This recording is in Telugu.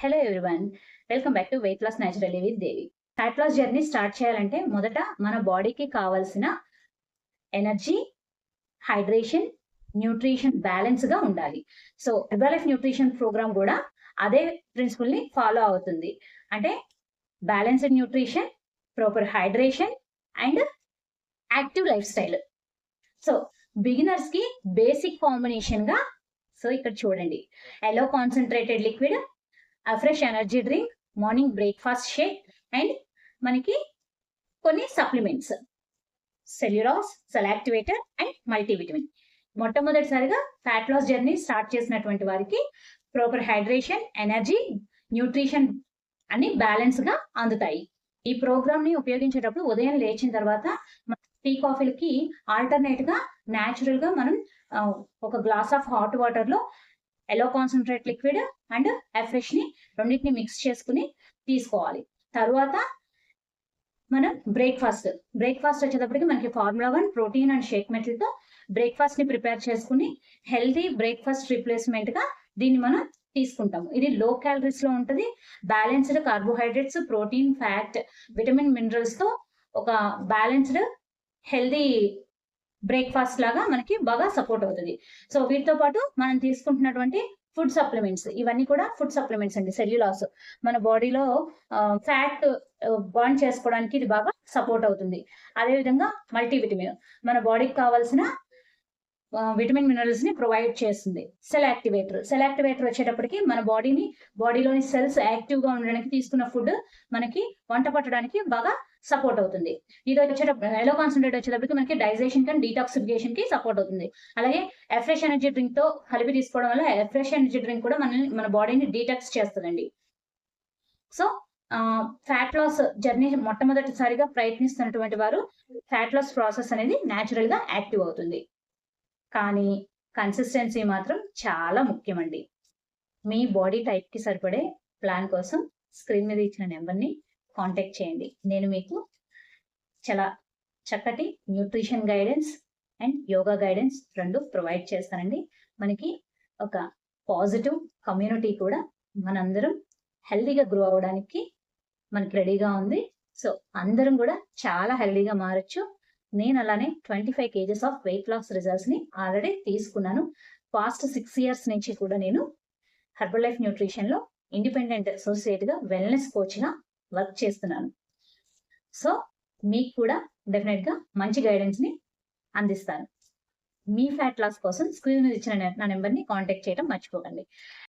Hello everyone, welcome back to weight loss naturally with Devi. Fat loss journey start చేయాలంటే మొదట మన బాడీకి కావాల్సిన ఎనర్జీ, హైడ్రేషన్, న్యూట్రిషన్ బ్యాలెన్స్ గా ఉండాలి. సో హెర్బలైఫ్ న్యూట్రిషన్ ప్రోగ్రామ్ కూడా అదే ప్రిన్సిపల్ ని ఫాలో అవుతుంది. అంటే balanced nutrition, proper hydration and active lifestyle. So beginners కి బేసిక్ కాంబినేషన్ గా ఇక్కడ చూడండి, yellow concentrated liquid, fresh energy drink, morning breakfast shake and మనకి కొన్ని supplements, cell u loss, cell activator and multivitamin. మొట్టమొదటిసారిగా ఫ్యాట్ లాస్ జర్నీ స్టార్ట్ చేసినటువంటి వారికి ప్రాపర్ హైడ్రేషన్, ఎనర్జీ, న్యూట్రిషన్ అన్ని బ్యాలెన్స్ గా అందుతాయి. ఈ ప్రోగ్రామ్ ని ఉపయోగించేటప్పుడు ఉదయం లేచిన తర్వాత టీ కాఫీలకి ఆల్టర్నేట్ గా న్యాచురల్ గా మనం ఒక గ్లాస్ ఆఫ్ హాట్ వాటర్ లో yellow concentrate liquid and fresh ని రెండింటిని మిక్స్ చేసుకుని తీసుకోవాలి. తర్వాత మనం బ్రేక్ఫాస్ట్ వచ్చేటప్పటికి మనకి formula 1 protein and shake mate తో బ్రేక్ఫాస్ట్ ని ప్రిపేర్ చేసుకుని హెల్తీ బ్రేక్ఫాస్ట్ రిప్లేస్మెంట్ గా దీన్ని మనం తీసుకుంటాము. ఇది లో క్యాలరీస్ లో ఉంటుంది. Balanced carbohydrates, protein, fat, vitamin, minerals తో ఒక బ్యాలెన్స్డ్ హెల్దీ బ్రేక్ఫాస్ట్ లాగా మనకి బాగా సపోర్ట్ అవుతుంది. సో వీటితో పాటు మనం తీసుకుంటున్నటువంటి ఫుడ్ సప్లిమెంట్స్, ఇవన్నీ కూడా ఫుడ్ సప్లిమెంట్స్ అండి. సెల్యులాస్ మన బాడీలో ఫ్యాట్ బర్న్ చేసుకోవడానికి ఇది బాగా సపోర్ట్ అవుతుంది. అదేవిధంగా మల్టీవిటమిన్ మన బాడీకి కావాల్సిన విటమిన్, మినరల్స్ ని ప్రొవైడ్ చేస్తుంది. సెల్ యాక్టివేటర్ వచ్చేటప్పటికి మన బాడీలోని సెల్స్ యాక్టివ్ గా ఉండడానికి తీసుకున్న ఫుడ్ మనకి వంట పట్టడానికి బాగా సపోర్ట్ అవుతుంది. ఇది వచ్చేటప్పుడు ఎల్లో కాన్సన్ట్రేట్ వచ్చేటప్పటికి మనకి డైజెషన్ అండ్ డీటాక్సిఫికేషన్ కి సపోర్ట్ అవుతుంది. అలాగే ఫ్రెష్ ఎనర్జీ డ్రింక్ తో కలిపి తీసుకోవడం వల్ల ఫ్రెష్ ఎనర్జీ డ్రింక్ కూడా మన బాడీని డీటాక్స్ చేస్తుందండి. సో ఫ్యాట్ లాస్ జర్నీ మొట్టమొదటిసారిగా ప్రయత్నిస్తున్నటువంటి వారు ఫ్యాట్ లాస్ ప్రాసెస్ అనేది న్యాచురల్ గా యాక్టివ్ అవుతుంది. కానీ కన్సిస్టెన్సీ మాత్రం చాలా ముఖ్యమండి. మీ బాడీ టైప్ కి సరిపడే ప్లాన్ కోసం స్క్రీన్ మీద ఇచ్చిన నెంబర్ని కాంటాక్ట్ చేయండి. నేను మీకు చాలా చక్కటి nutrition guidance and yoga guidance రెండు ప్రొవైడ్ చేస్తానండి. మనకి ఒక పాజిటివ్ కమ్యూనిటీ కూడా మనందరం హెల్దీగా గ్రో అవడానికి మనకి రెడీగా ఉంది. సో అందరం కూడా చాలా హెల్దీగా మారచ్చు. నేను అలానే 25 kgs of weight loss results ని ఆల్రెడీ తీసుకున్నాను. పాస్ట్ 6 years నుంచి కూడా నేను హెర్బల్ లైఫ్ న్యూట్రిషన్ లో ఇండిపెండెంట్ అసోసియేట్ గా వెల్నెస్ కోచ్ గా వర్క్ చేస్తున్నాను. సో మీకు కూడా డెఫినెట్ గా మంచి గైడెన్స్ ని అందిస్తాను. మీ ఫ్యాట్ లాస్ కోసం స్క్రీన్ మీద ఇచ్చిన నా నెంబర్ ని కాంటాక్ట్ చేయడం మర్చిపోకండి.